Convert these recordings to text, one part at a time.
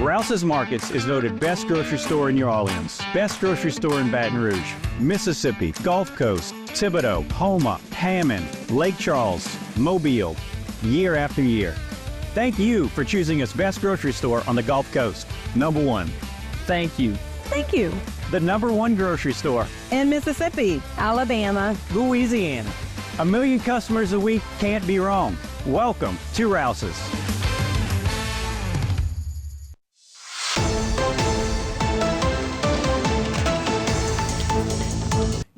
Rouse's Markets is voted best grocery store in New Orleans, best grocery store in Baton Rouge, Mississippi, Gulf Coast, Thibodeau, Houma, Hammond, Lake Charles, Mobile, year after year. Thank you for choosing us best grocery store on the Gulf Coast. Number one. Thank you. Thank you. The number one grocery store In Mississippi, Alabama, Louisiana. 1 million customers a week can't be wrong. Welcome to Rouse's.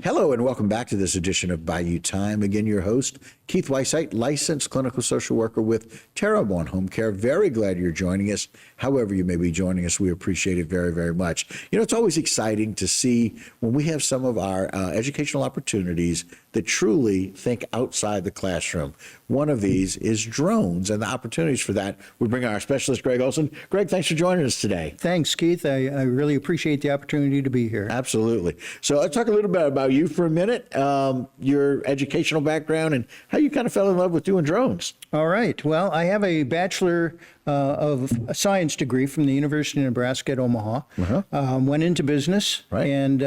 Hello and welcome back to this edition of Bayou Time. Again, your host, Keith Weissite, licensed clinical social worker with Terrebonne Home Care. Very glad you're joining us. However you may be joining us, we appreciate it very, very much. You know, it's always exciting to see when we have some of our educational opportunities that truly think outside the classroom. One of these is drones, and the opportunities for that. We bring our specialist, Greg Olson. Greg, thanks for joining us today. Thanks, Keith. I really appreciate the opportunity to be here. Absolutely. So let's talk a little bit about you for a minute, your educational background, and how you kind of fell in love with doing drones. All right. Well, I have a Bachelor of Science degree from the University of Nebraska at Omaha. Went into business and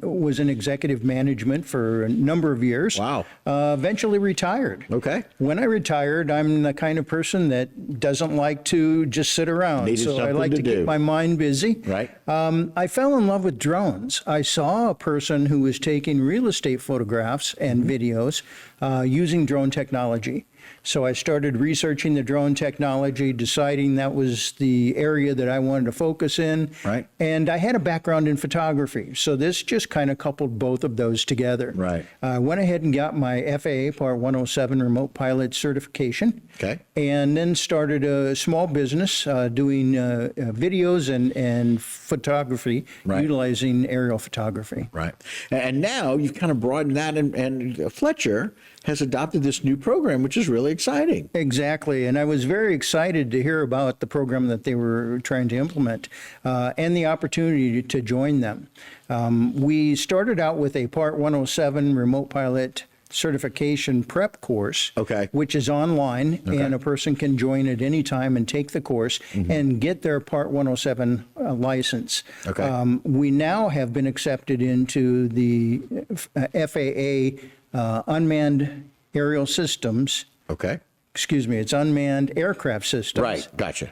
was in executive management for a number of years. Wow. Eventually retired. Okay. When I retired, I'm the kind of person that doesn't like to just sit around. Needed so I something like to do. keep my mind busy. Right. I fell in love with drones. I saw a person who was taking real estate photographs and videos using drone technology. So I started researching the drone technology, deciding that was the area that I wanted to focus in. Right. And I had a background in photography. So this just kind of coupled both of those together. Right. I went ahead and got my FAA Part 107 remote pilot certification. Okay. And then started a small business doing videos and photography, utilizing aerial photography. Right. And now you've kind of broadened that, and Fletcher has adopted this new program, which is really exciting. Exactly. And I was very excited to hear about the program that they were trying to implement and the opportunity to join them. We started out with a Part 107 remote pilot certification prep course, which is online, and a person can join at any time and take the course and get their Part 107 license. We now have been accepted into the FAA unmanned aerial systems. Excuse me, it's unmanned aircraft systems. Right, gotcha.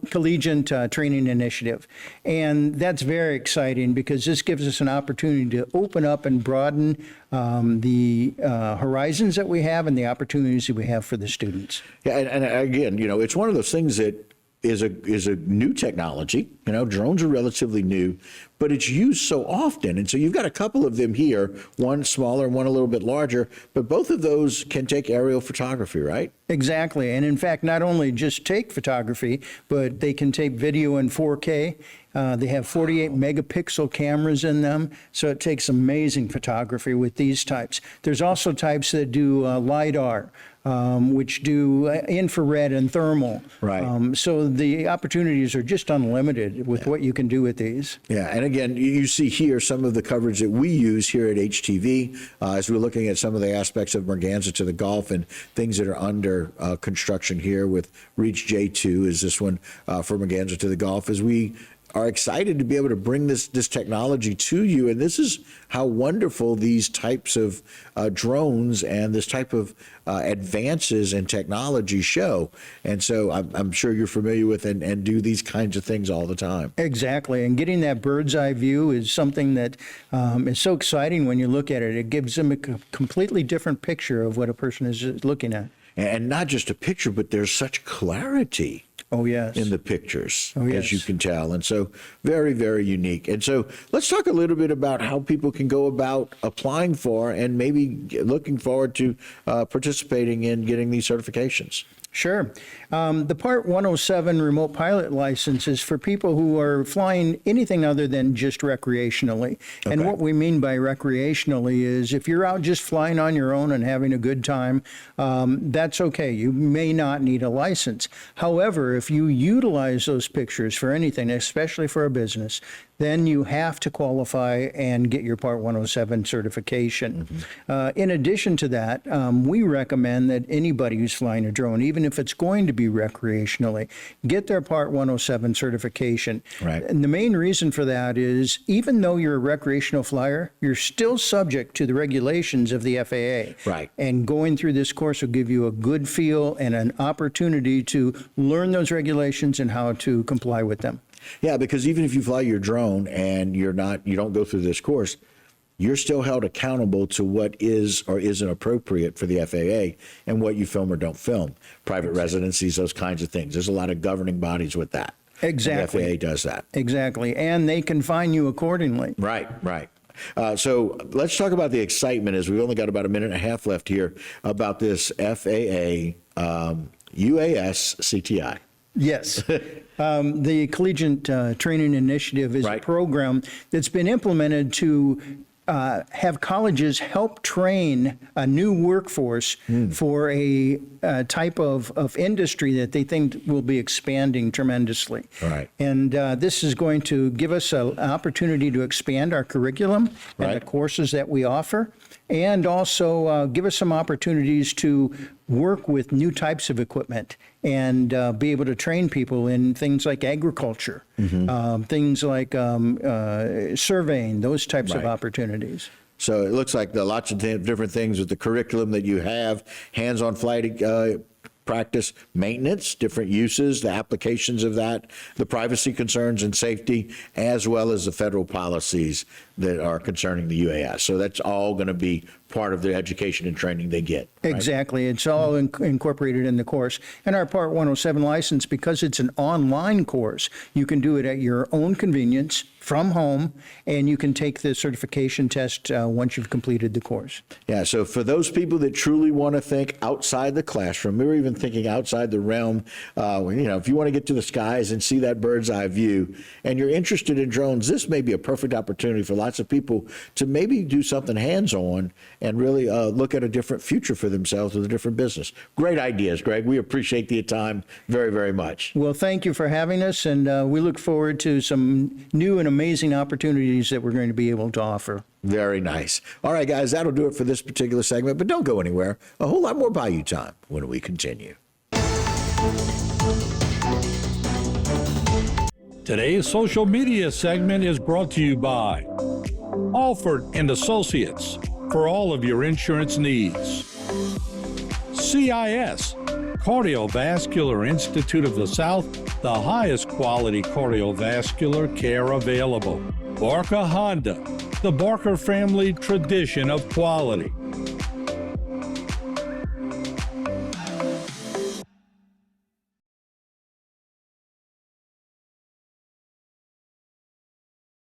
Collegiate training initiative. And that's very exciting because this gives us an opportunity to open up and broaden the horizons that we have and the opportunities that we have for the students. Yeah, and again, you know, it's one of those things that is a new technology. You know, drones are relatively new, but it's used so often. And so you've got a couple of them here, one smaller, one a little bit larger, but both of those can take aerial photography, right? Exactly. And in fact, not only just take photography, but they can take video in 4K. They have 48 megapixel cameras in them, so it takes amazing photography with these types. There's also types that do LiDAR, which do infrared and thermal. Right. So the opportunities are just unlimited with what you can do with these. Yeah, and again, you see here some of the coverage that we use here at HTV as we're looking at some of the aspects of Merganza to the Gulf and things that are under construction here with Reach J2 is this one for Merganza to the Gulf, as we are excited to be able to bring this technology to you. And this is how wonderful these types of drones and this type of advances in technology show. And so I'm sure you're familiar with and do these kinds of things all the time. Exactly. And getting that bird's eye view is something that is so exciting when you look at it. It gives them a completely different picture of what a person is looking at. And not just a picture, but there's such clarity. Oh, yes. In the pictures, oh, yes. as you can tell. And so very, very unique. And so let's talk a little bit about how people can go about applying for and maybe looking forward to participating in getting these certifications. Sure. The Part 107 remote pilot license is for people who are flying anything other than just recreationally. And what we mean by recreationally is if you're out just flying on your own and having a good time, that's okay. You may not need a license. However, if you utilize those pictures for anything, especially for a business, then you have to qualify and get your Part 107 certification. In addition to that, we recommend that anybody who's flying a drone, even if it's going to be recreationally, get their Part 107 certification. Right. And the main reason for that is even though you're a recreational flyer, you're still subject to the regulations of the FAA. Right. And going through this course will give you a good feel and an opportunity to learn those regulations and how to comply with them. Yeah, because even if you fly your drone and you don't go through this course, you're still held accountable to what is or isn't appropriate for the FAA and what you film or don't film. Private residencies, those kinds of things. There's a lot of governing bodies with that. Exactly. And the FAA does that. Exactly. And they can fine you accordingly. Right, right. So let's talk about the excitement, as we've only got about a minute and a half left here, about this FAA UAS CTI. Yes. The Collegiate Training Initiative is a program that's been implemented to have colleges help train a new workforce for a type of industry that they think will be expanding tremendously. Right. And this is going to give us an opportunity to expand our curriculum and the courses that we offer, and also give us some opportunities to work with new types of equipment and be able to train people in things like agriculture, things like surveying, those types of opportunities. So it looks like there are lots of different things with the curriculum that you have, hands-on flight practice, maintenance, different uses, the applications of that, the privacy concerns and safety, as well as the federal policies that are concerning the UAS. So that's all going to be part of the education and training they get. Right? Exactly. It's all incorporated in the course. And our Part 107 license, because it's an online course, you can do it at your own convenience from home, and you can take the certification test once you've completed the course. Yeah, so for those people that truly want to think outside the classroom, or even thinking outside the realm, if you want to get to the skies and see that bird's eye view, and you're interested in drones, this may be a perfect opportunity for lots of people to maybe do something hands-on and really look at a different future for themselves with a different business. Great ideas, Greg. We appreciate the time very, very much. Well, thank you for having us, and we look forward to some new and amazing opportunities that we're going to be able to offer. Very nice. All right, guys, that'll do it for this particular segment, but don't go anywhere. A whole lot more Bayou time when we continue. Today's social media segment is brought to you by Alford and Associates for all of your insurance needs. CIS, Cardiovascular Institute of the South, the highest quality cardiovascular care available. Barker Honda, the Barker family tradition of quality.